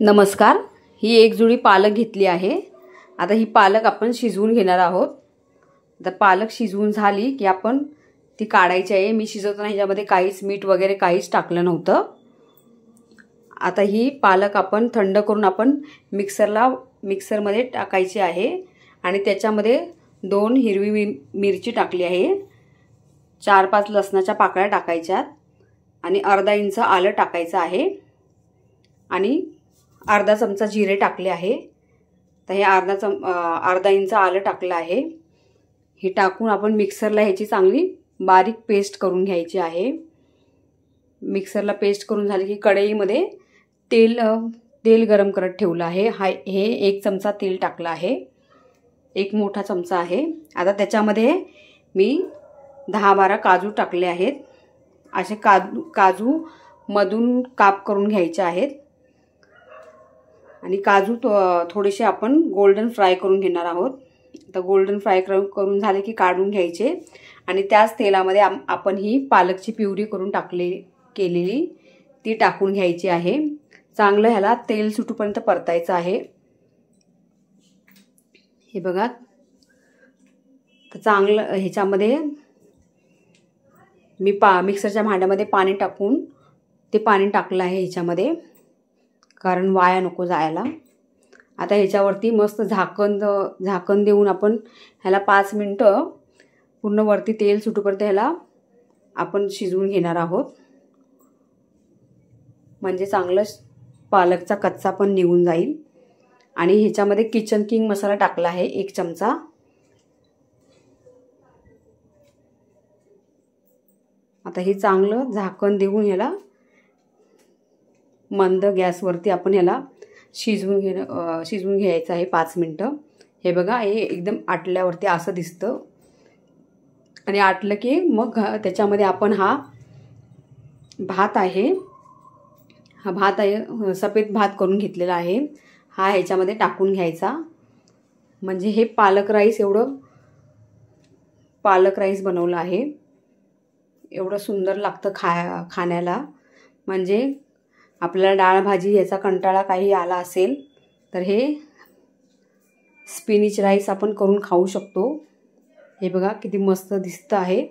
नमस्कार। ही एक जुडी पालक घेतली आहे। आता ही पालक आपण शिजवून घेणार आहोत। तर पालक शिजवून झाली की आपण ती काढायची आहे। मी शिजवताना ह्याच्यामध्ये काहीच मीठ वगैरे काहीच टाकलं नव्हतं। आता ही पालक आपण थंड करून आपण मिक्सरमध्ये टाकायची आहे आणि त्याच्यामध्ये 2 हिरवी मिरची टाकली आहे, 4-5 लसणाच्या पाकळ्या टाकायच्यात आणि अर्धा इंच आलं टाकायचं आहे आणि अर्धा चमचा जिरे टाकले आहे। तर हे अर्धा इंच आलं टाकलं आहे। हे टाकून आपण मिक्सरला ह्याची चांगली बारीक पेस्ट करून घ्यायची आहे। मिक्सरला पेस्ट करून झाली की कढईमध्ये तेल गरम करत ठेवलं आहे। हे 1 चमचा तेल टाकलं आहे, 1 मोठा चमचा आहे। आता त्याच्यामध्ये मी 10-12 काजू टाकले आहेत। असे काजू मधून काप करून घ्यायचे आहेत आणि काजू थोडेसे आपण गोल्डन फ्राय करून घेणार आहोत। तर गोल्डन फ्राय करून झाले की काढून घ्यायचे आणि त्याच तेलामध्ये आपण ही पालकची प्युरी करून केलेली ती टाकून घ्यायची आहे। चांगलं ह्याला तेल सुटूपर्यंत परतायचं आहे। हे बघा, तर चांगलं ह्याच्यामध्ये मी मिक्सरच्या भांड्यामध्ये पाणी टाकून ते पाणी टाकलं आहे ह्याच्यामध्ये, कारण वाया नको जायला। आता ह्याच्यावरती मस्त झाकण देऊन आपण ह्याला 5 मिनिटं पूर्ण वरती तेल सुटूपर्यंत ह्याला आपण शिजवून घेणार आहोत, म्हणजे चांगलं पालकचा कच्चा पण निघून जाईल। आणि ह्याच्यामध्ये किचन किंग मसाला टाकला आहे 1 चमचा। आता हे चांगलं झाकण देऊन ह्याला मंद गॅसवरती आपण ह्याला शिजवून घ्यायचं आहे 5 मिनिटं। हे बघा, हे एकदम आटल्यावरती असं दिसतं आणि आटलं की मग त्याच्यामध्ये आपण हा भात आहे सफेद भात करून घेतलेला आहे, हा ह्याच्यामध्ये टाकून घ्यायचा। म्हणजे हे पालक राईस बनवलं आहे। एवढं सुंदर लागतं खाण्याला। म्हणजे आपल्याला डाळ भाजी याचा कंटाळा काही आला असेल तर हे स्पिनिच राईस आपण करून खाऊ शकतो। हे बघा किती मस्त दिसतं आहे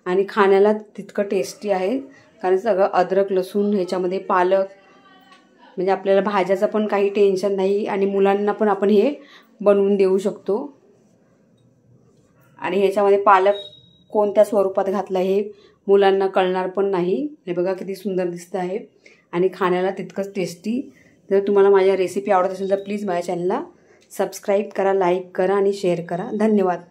आणि खाण्याला तितकं टेस्टी आहे, कारण सगळं अद्रक लसूण ह्याच्यामध्ये पालक, म्हणजे आपल्याला भाज्याचं पण काही टेन्शन नाही आणि मुलांना पण आपण हे बनवून देऊ शकतो। आणि ह्याच्यामध्ये पालक कोणत्या स्वरूपात घातला हे मुलांना कळणार पण नाही। हे बघा किती सुंदर दिसतं आहे आणि खाण्याला तितकंच टेस्टी। जर तुम्हाला माझ्या रेसिपी आवडत असेल तर प्लीज माझ्या चॅनलला सबस्क्राईब करा, लाईक करा आणि शेअर करा। धन्यवाद।